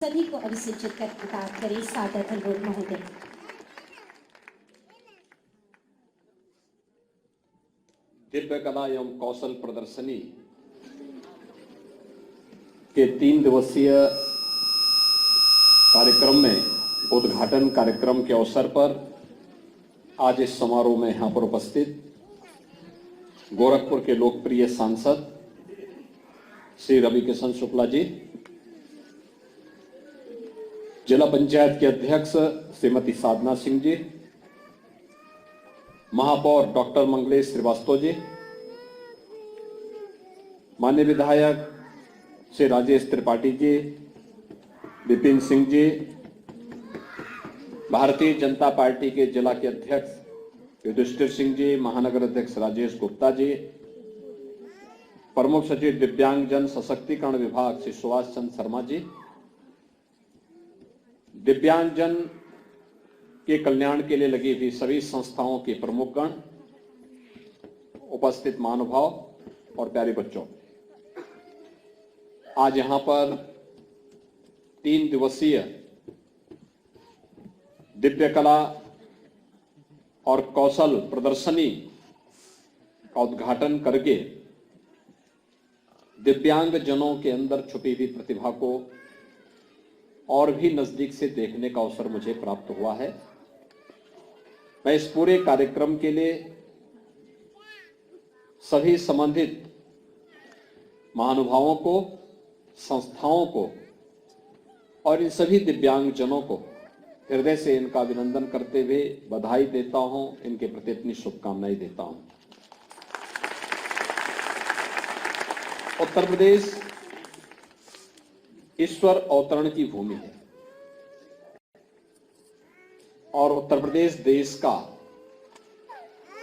सभी को अभिसूचित कर प्रताप करें सादर अनुरोध महोदय। दिव्य कला एवं कौशल प्रदर्शनी के 3 दिवसीय कार्यक्रम में उद्घाटन कार्यक्रम के अवसर पर आज इस समारोह में यहां पर उपस्थित गोरखपुर के लोकप्रिय सांसद श्री रविकिशन शुक्ला जी, जिला पंचायत के अध्यक्ष श्रीमती साधना सिंह जी, महापौर डॉक्टर मंगलेश श्रीवास्तव जी, माननीय विधायक श्री राजेश त्रिपाठी जी, विपिन सिंह जी, भारतीय जनता पार्टी के जिला के अध्यक्ष युधिष्ठिर सिंह जी, महानगर अध्यक्ष राजेश गुप्ता जी, प्रमुख सचिव दिव्यांगजन सशक्तिकरण विभाग श्री सुभाष चंद्र शर्मा जी, दिव्यांगजन के कल्याण के लिए लगी हुई सभी संस्थाओं के प्रमुखगण, उपस्थित महानुभाव और प्यारे बच्चों, आज यहां पर 3 दिवसीय दिव्य कला और कौशल प्रदर्शनी का उद्घाटन करके दिव्यांग जनों के अंदर छुपी हुई प्रतिभा को और भी नजदीक से देखने का अवसर मुझे प्राप्त हुआ है। मैं इस पूरे कार्यक्रम के लिए सभी संबंधित महानुभावों को, संस्थाओं को और इन सभी दिव्यांग जनों को हृदय से इनका अभिनंदन करते हुए बधाई देता हूं, इनके प्रति अपनी शुभकामनाएं देता हूं। उत्तर प्रदेश ईश्वर अवतरण की भूमि है और उत्तर प्रदेश देश का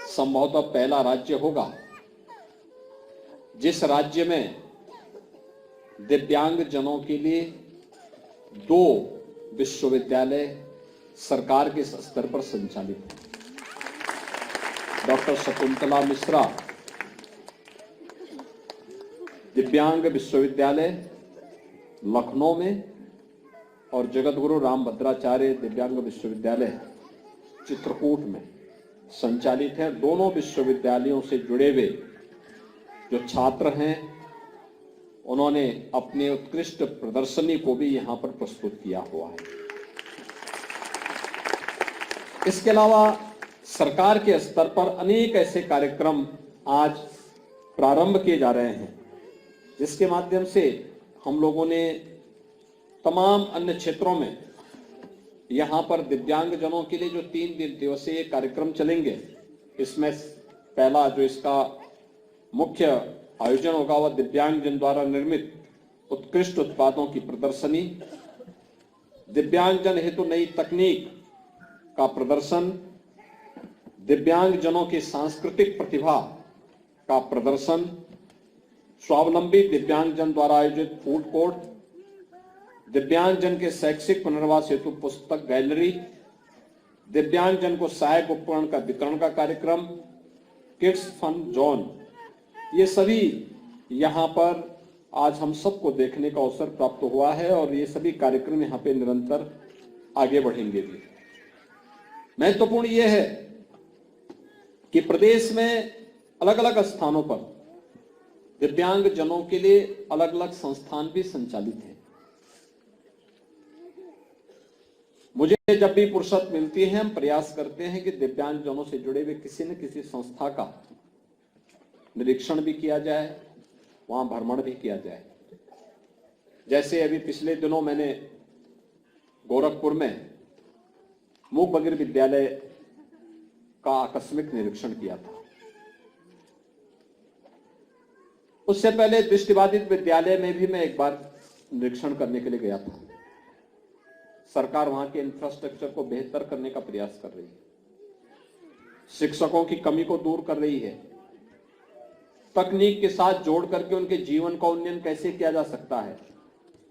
संभवतः पहला राज्य होगा जिस राज्य में दिव्यांग जनों के लिए 2 विश्वविद्यालय सरकार के स्तर पर संचालित है। डॉक्टर शकुंतला मिश्रा दिव्यांग विश्वविद्यालय लखनऊ में और जगतगुरु रामभद्राचार्य दिव्यांग विश्वविद्यालय चित्रकूट में संचालित है। दोनों विश्वविद्यालयों से जुड़े हुए जो छात्र हैं उन्होंने अपने उत्कृष्ट प्रदर्शनी को भी यहां पर प्रस्तुत किया हुआ है। इसके अलावा सरकार के स्तर पर अनेक ऐसे कार्यक्रम आज प्रारंभ किए जा रहे हैं जिसके माध्यम से हम लोगों ने तमाम अन्य क्षेत्रों में यहां पर दिव्यांग जनों के लिए जो 3 दिवसीय कार्यक्रम चलेंगे, इसमें पहला जो इसका मुख्य आयोजन होगा वह दिव्यांग जन द्वारा निर्मित उत्कृष्ट उत्पादों की प्रदर्शनी, दिव्यांग जन हेतु नई तकनीक का प्रदर्शन, दिव्यांग जनों की सांस्कृतिक प्रतिभा का प्रदर्शन, स्वावलंबी दिव्यांग जन द्वारा आयोजित फूड कोर्ट, दिव्यांग जन के शैक्षिक पुनर्वास हेतु पुस्तक गैलरी, दिव्यांग जन को सहायक उपकरण का वितरण का कार्यक्रम, किड्स फन जोन, ये सभी यहाँ पर आज हम सबको देखने का अवसर प्राप्त हुआ है और ये सभी कार्यक्रम यहाँ पे निरंतर आगे बढ़ेंगे भी। महत्वपूर्ण ये है कि प्रदेश में अलग अलग स्थानों पर दिव्यांग जनों के लिए अलग अलग संस्थान भी संचालित हैं। मुझे जब भी फुर्सत मिलती है हम प्रयास करते हैं कि दिव्यांग जनों से जुड़े हुए किसी न किसी संस्था का निरीक्षण भी किया जाए, वहां भ्रमण भी किया जाए। जैसे अभी पिछले दिनों मैंने गोरखपुर में मूक बधिर विद्यालय का आकस्मिक निरीक्षण किया था। उससे पहले दृष्टिबाधित विद्यालय में भी मैं एक बार निरीक्षण करने के लिए गया था। सरकार वहां के इंफ्रास्ट्रक्चर को बेहतर करने का प्रयास कर रही है, शिक्षकों की कमी को दूर कर रही है, तकनीक के साथ जोड़ करके उनके जीवन का उन्नयन कैसे किया जा सकता है,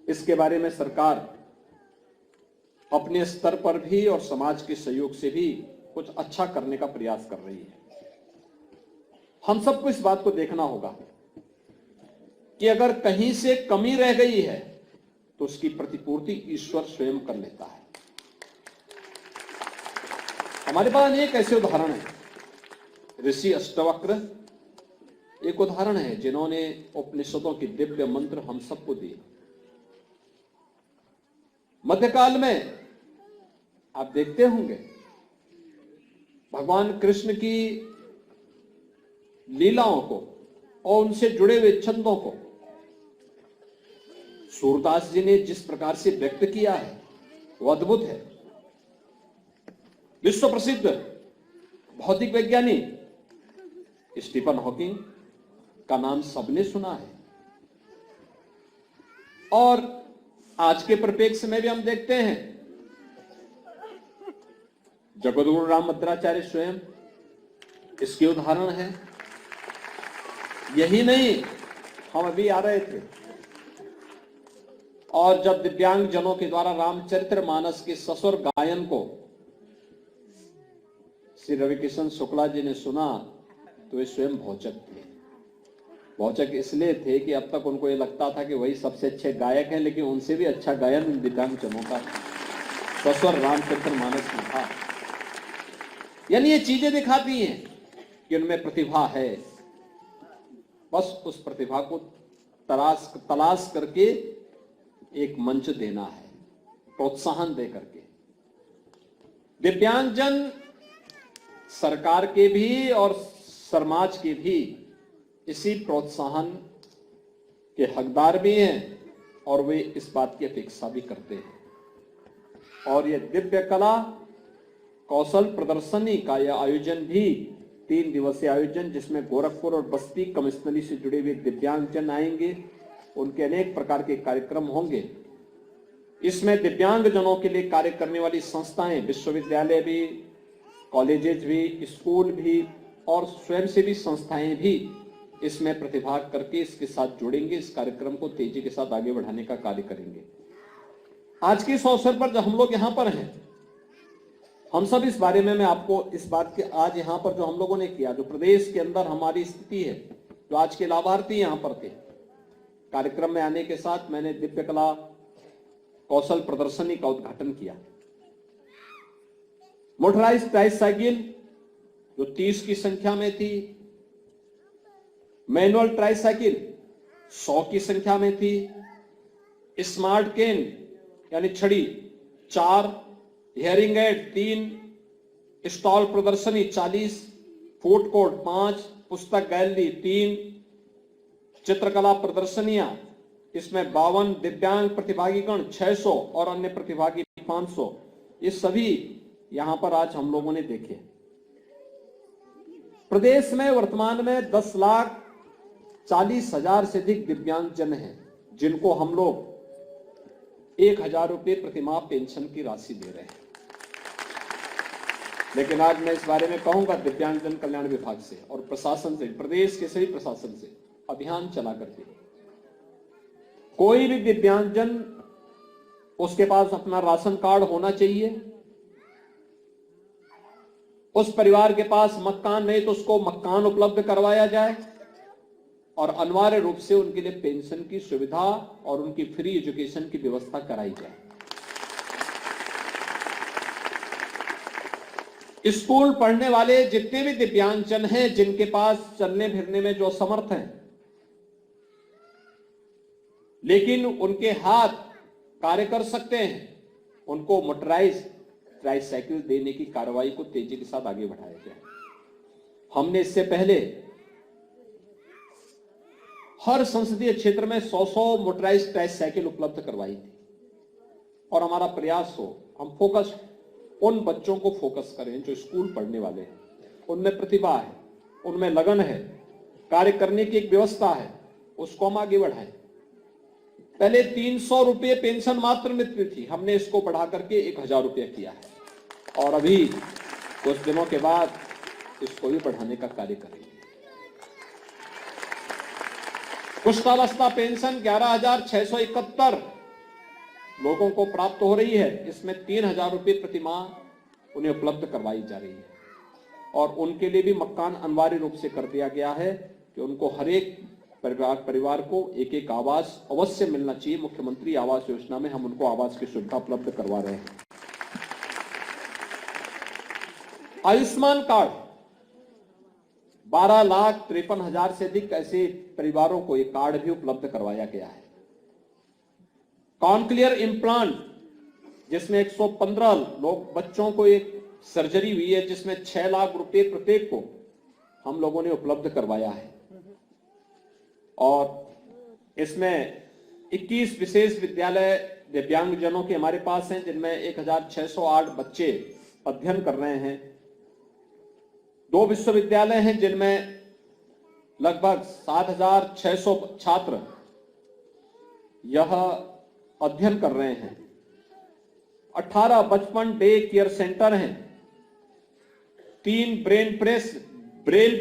इसके बारे में सरकार अपने स्तर पर भी और समाज के सहयोग से भी कुछ अच्छा करने का प्रयास कर रही है। हम सबको इस बात को देखना होगा कि अगर कहीं से कमी रह गई है तो उसकी प्रतिपूर्ति ईश्वर स्वयं कर लेता है। हमारे पास अनेक ऐसे उदाहरण हैं। ऋषि अष्टवक्र एक उदाहरण है जिन्होंने उपनिषदों की दिव्य मंत्र हम सबको दिए। मध्यकाल में आप देखते होंगे भगवान कृष्ण की लीलाओं को और उनसे जुड़े हुए छंदों को सूरदास जी ने जिस प्रकार से व्यक्त किया है वो अद्भुत है। विश्व प्रसिद्ध भौतिक वैज्ञानिक स्टीफन हॉकिंग का नाम सबने सुना है, और आज के परिप्रेक्ष्य में भी हम देखते हैं जगद्गुरु रामभद्राचार्य स्वयं इसके उदाहरण है। यही नहीं, हम अभी आ रहे थे और जब दिव्यांग जनों के द्वारा रामचरितमानस के सस्वर गायन को श्री रविकिशन शुक्ला जी ने सुना तो वे स्वयं भौचक थे। भौचक इसलिए थे कि अब तक उनको ये लगता था कि वही सबसे अच्छे गायक हैं, लेकिन उनसे भी अच्छा गायन दिव्यांग जनों का सस्वर रामचरितमानस में था। यानी ये चीजें दिखाती हैं कि उनमें प्रतिभा है, बस उस प्रतिभा को तलाश करके एक मंच देना है, प्रोत्साहन दे करके। दिव्यांगजन सरकार के भी और समाज के भी इसी प्रोत्साहन के हकदार भी हैं और वे इस बात की अपेक्षा भी करते हैं। और यह दिव्य कला कौशल प्रदर्शनी का यह आयोजन भी 3 दिवसीय आयोजन, जिसमें गोरखपुर और बस्ती कमिश्नरी से जुड़े हुए दिव्यांगजन आएंगे, उनके अनेक प्रकार के कार्यक्रम होंगे। इसमें दिव्यांगजनों के लिए कार्य करने वाली संस्थाएं, विश्वविद्यालय भी, कॉलेजेस भी, स्कूल भी और स्वयंसेवी संस्थाएं भी इसमें प्रतिभाग करके इसके साथ जुड़ेंगे, इस कार्यक्रम को तेजी के साथ आगे बढ़ाने का कार्य करेंगे। आज के इस अवसर पर जब हम लोग यहाँ पर हैं, हम सब इस बारे में, मैं आपको इस बात के आज यहाँ पर जो हम लोगों ने किया, जो प्रदेश के अंदर हमारी स्थिति है, जो आज के लाभार्थी यहाँ पर थे, कार्यक्रम में आने के साथ मैंने दिव्य कला कौशल प्रदर्शनी का उद्घाटन किया। मोटराइज्ड ट्राइसाइकिल जो 30 की संख्या में थी, मैनुअल ट्राइसाइकिल 100 की संख्या में थी, स्मार्ट केन यानी छड़ी 4, हियरिंग एड 3, स्टॉल प्रदर्शनी 40, फूड कोर्ट 5, पुस्तक गैलरी 3, चित्रकला प्रदर्शनियां इसमें 52, दिव्यांग प्रतिभागीगण 600 और अन्य प्रतिभागी 500, ये सभी यहां पर आज हम लोगों ने देखे। प्रदेश में वर्तमान में 10,40,000 से अधिक दिव्यांगजन हैं, जिनको हम लोग 1,000 रुपये प्रतिमाह पेंशन की राशि दे रहे हैं। लेकिन आज मैं इस बारे में कहूंगा, दिव्यांगजन कल्याण विभाग से और प्रशासन से, प्रदेश के सभी प्रशासन से अभियान चला करके कोई भी दिव्यांगजन, उसके पास अपना राशन कार्ड होना चाहिए, उस परिवार के पास मकान नहीं तो उसको मकान उपलब्ध करवाया जाए, और अनिवार्य रूप से उनके लिए पेंशन की सुविधा और उनकी फ्री एजुकेशन की व्यवस्था कराई जाए। स्कूल पढ़ने वाले जितने भी दिव्यांगजन हैं, जिनके पास चलने फिरने में जो समर्थ हैं, लेकिन उनके हाथ कार्य कर सकते हैं, उनको मोटराइज ट्राइसाइकिल देने की कार्रवाई को तेजी के साथ आगे बढ़ाया जाए। हमने इससे पहले हर संसदीय क्षेत्र में 100 मोटराइज ट्राइसाइकिल उपलब्ध करवाई थी, और हमारा प्रयास हो, हम फोकस उन बच्चों को फोकस करें जो स्कूल पढ़ने वाले हैं, उनमें प्रतिभा है, उनमें लगन है, कार्य करने की एक व्यवस्था है, उसको हम आगे बढ़ाएं। पहले 300 रुपये पेंशन मात्र मिलती थी, हमने इसको बढ़ा करके 1,000 रुपये किया है, और अभी कुछ दिनों के बाद इसको भी बढ़ाने का कार्य करेंगे। कुष्ठावस्था पेंशन 11,671 लोगों को प्राप्त हो रही है, इसमें 3,000 रुपये प्रतिमाह उन्हें उपलब्ध करवाई जा रही है, और उनके लिए भी मकान अनिवार्य रूप से कर दिया गया है कि उनको हर एक परिवार को एक एक आवास अवश्य मिलना चाहिए। मुख्यमंत्री आवास योजना में हम उनको आवास की सुविधा उपलब्ध करवा रहे हैं। आयुष्मान कार्ड 12,53,000 से अधिक ऐसे परिवारों को एक कार्ड भी उपलब्ध करवाया गया है। कॉन्क्लियर इम्प्लांट, जिसमें 115 लोग बच्चों को एक सर्जरी हुई है, जिसमें 6 लाख रुपए प्रत्येक को हम लोगों ने उपलब्ध करवाया है। और इसमें 21 विशेष विद्यालय दिव्यांगजनों के हमारे पास हैं, जिनमें 1,608 बच्चे अध्ययन कर रहे हैं। 2 विश्वविद्यालय हैं जिनमें लगभग 7,600 छात्र यह अध्ययन कर रहे हैं। 18 बचपन डे केयर सेंटर हैं। 3 ब्रेल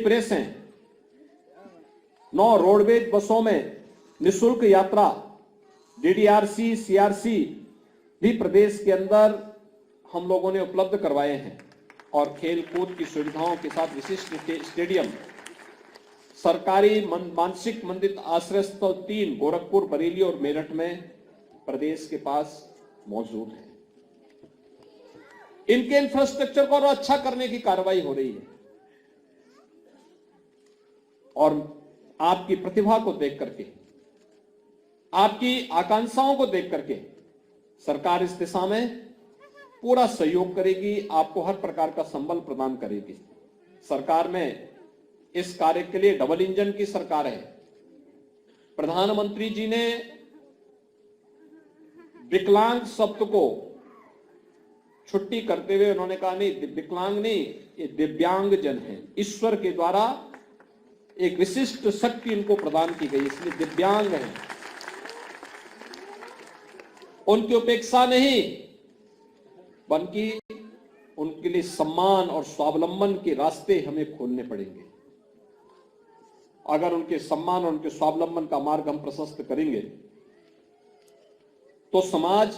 प्रेस हैं। 9 रोडवेज बसों में निःशुल्क यात्रा, डीडीआरसी, सीआरसी भी प्रदेश के अंदर हम लोगों ने उपलब्ध करवाए हैं। और खेल कूद की सुविधाओं के साथ विशिष्ट स्टेडियम, सरकारी मानसिक मंदिर आश्रय स्थल 3 गोरखपुर, बरेली और मेरठ में प्रदेश के पास मौजूद है। इनके इंफ्रास्ट्रक्चर को और अच्छा करने की कार्रवाई हो रही है। और आपकी प्रतिभा को देख करके, आपकी आकांक्षाओं को देख करके सरकार इस दिशा में पूरा सहयोग करेगी, आपको हर प्रकार का संबल प्रदान करेगी। सरकार में इस कार्य के लिए डबल इंजन की सरकार है। प्रधानमंत्री जी ने विकलांग शब्द को छुट्टी करते हुए उन्होंने कहा, नहीं विकलांग नहीं, ये दिव्यांग जन है। ईश्वर के द्वारा एक विशिष्ट शक्ति इनको प्रदान की गई, इसलिए दिव्यांग है। उनकी उपेक्षा नहीं, बल्कि उनके लिए सम्मान और स्वावलंबन के रास्ते हमें खोलने पड़ेंगे। अगर उनके सम्मान और उनके स्वावलंबन का मार्ग हम प्रशस्त करेंगे तो समाज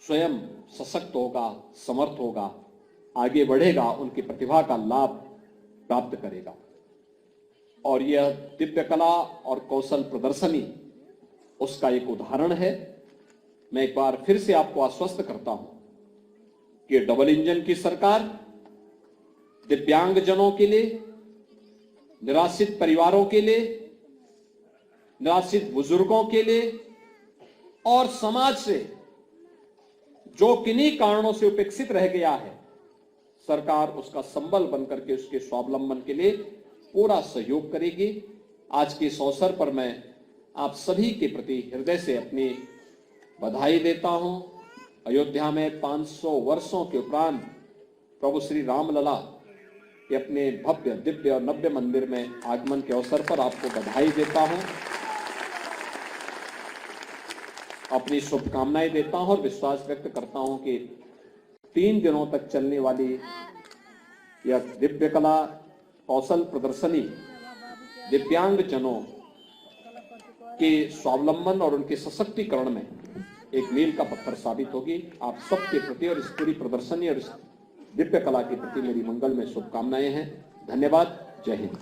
स्वयं सशक्त होगा, समर्थ होगा, आगे बढ़ेगा, उनकी प्रतिभा का लाभ प्राप्त करेगा। और यह दिव्य कला और कौशल प्रदर्शनी उसका एक उदाहरण है। मैं एक बार फिर से आपको आश्वस्त करता हूं कि डबल इंजन की सरकार दिव्यांगजनों के लिए, निराश्रित परिवारों के लिए, निराश्रित बुजुर्गों के लिए और समाज से जो किन्हीं कारणों से उपेक्षित रह गया है, सरकार उसका संबल बनकर के उसके स्वावलंबन के लिए पूरा सहयोग करेगी। आज के इस अवसर पर मैं आप सभी के प्रति हृदय से अपनी बधाई देता हूं। अयोध्या में 500 वर्षों के उपरांत प्रभु श्री रामलला के अपने भव्य, दिव्य और नव्य मंदिर में आगमन के अवसर पर आपको बधाई देता हूं, अपनी शुभकामनाएं देता हूं और विश्वास व्यक्त करता हूं कि 3 दिनों तक चलने वाली यह दिव्य कला कौशल प्रदर्शनी दिव्यांग जनों के स्वावलंबन और उनके सशक्तिकरण में एक मील का पत्थर साबित होगी। आप सबके प्रति और इस पूरी प्रदर्शनी और इस दिव्य कला के प्रति मेरी मंगल में शुभकामनाएं हैं। धन्यवाद। जय हिंद।